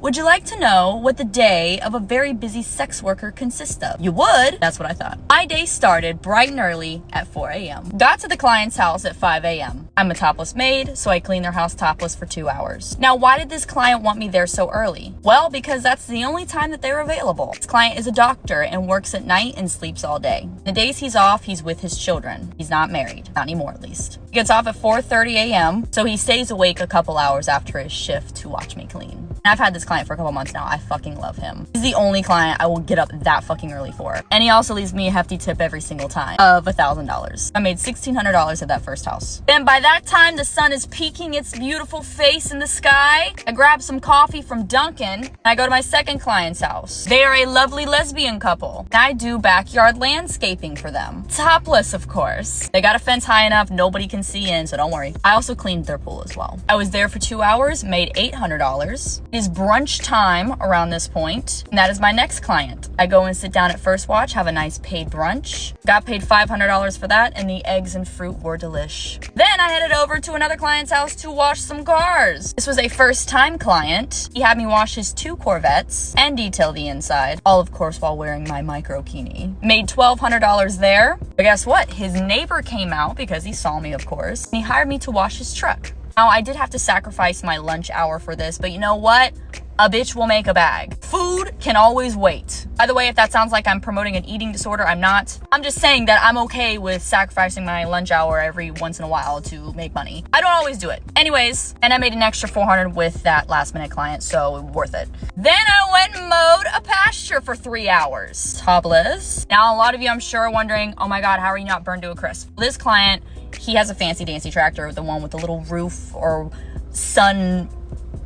Would you like to know what the day of a very busy sex worker consists of? You would? That's what I thought. My day started bright and early at 4 a.m. Got to the client's house at 5 a.m. I'm a topless maid, so I clean their house topless for 2 hours. Now, why did this client want me there so early? Well, because that's the only time that they're available. This client is a doctor and works at night and sleeps all day. The days he's off, he's with his children. He's not married. Not anymore, at least. He gets off at 4:30 a.m., so he stays awake a couple hours after his shift to watch me clean. And I've had this client for a couple months now. I fucking love him. He's the only client I will get up that fucking early for. And he also leaves me a hefty tip every single time of $1,000. I made $1,600 at that first house. Then by that time, the sun is peeking its beautiful face in the sky. I grab some coffee from Dunkin' and I go to my second client's house. They are a lovely lesbian couple. And I do backyard landscaping for them. Topless, of course. They got a fence high enough, nobody can see in, so don't worry. I also cleaned their pool as well. I was there for 2 hours, made $800. It is brunch time around this point, and that is my next client. I go and sit down at First Watch, have a nice paid brunch. Got paid $500 for that, and the eggs and fruit were delish. Then I headed over to another client's house to wash some cars. This was a first-time client. He had me wash his 2 Corvettes and detail the inside, all of course while wearing my microkini. Made $1,200 there, but guess what? His neighbor came out because he saw me, of course, and he hired me to wash his truck. Now, I did have to sacrifice my lunch hour for this, but you know what? A bitch will make a bag. Food can always wait. By the way, if that sounds like I'm promoting an eating disorder, I'm not. I'm just saying that I'm okay with sacrificing my lunch hour every once in a while to make money. I don't always do it. Anyways, and I made an extra $400 with that last minute client, so worth it. Then I went and mowed a pasture for 3 hours. Topless. Now, a lot of you, I'm sure, are wondering, oh my God, how are you not burned to a crisp? This client, he has a fancy dancy tractor, the one with the little roof or sun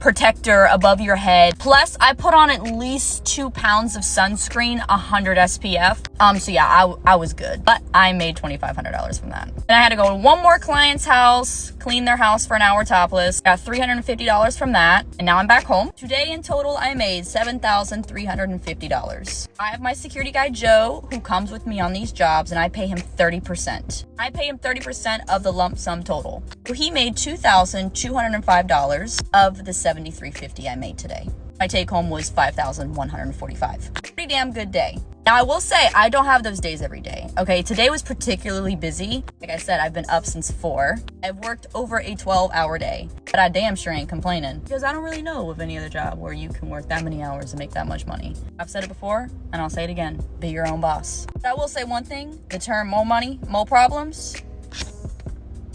protector above your head. Plus, I put on at least 2 pounds of sunscreen, 100 SPF. So yeah, I was good, but I made $2,500 from that. Then I had to go to one more client's house, clean their house for an hour topless. Got $350 from that, and now I'm back home. Today in total, I made $7,350. I have my security guy, Joe, who comes with me on these jobs, and I pay him 30%. I pay him 30% of the lump sum total. So he made $2,205 of the $7,350 I made today. My take home was $5,145. Pretty damn good day. Now, I will say, I don't have those days every day, okay? Today was particularly busy. Like I said, I've been up since 4. I've worked over a 12-hour day, but I damn sure ain't complaining because I don't really know of any other job where you can work that many hours and make that much money. I've said it before, and I'll say it again. Be your own boss. But I will say one thing, the term more money, more problems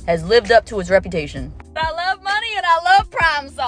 has lived up to its reputation. But I love money and I love problems, so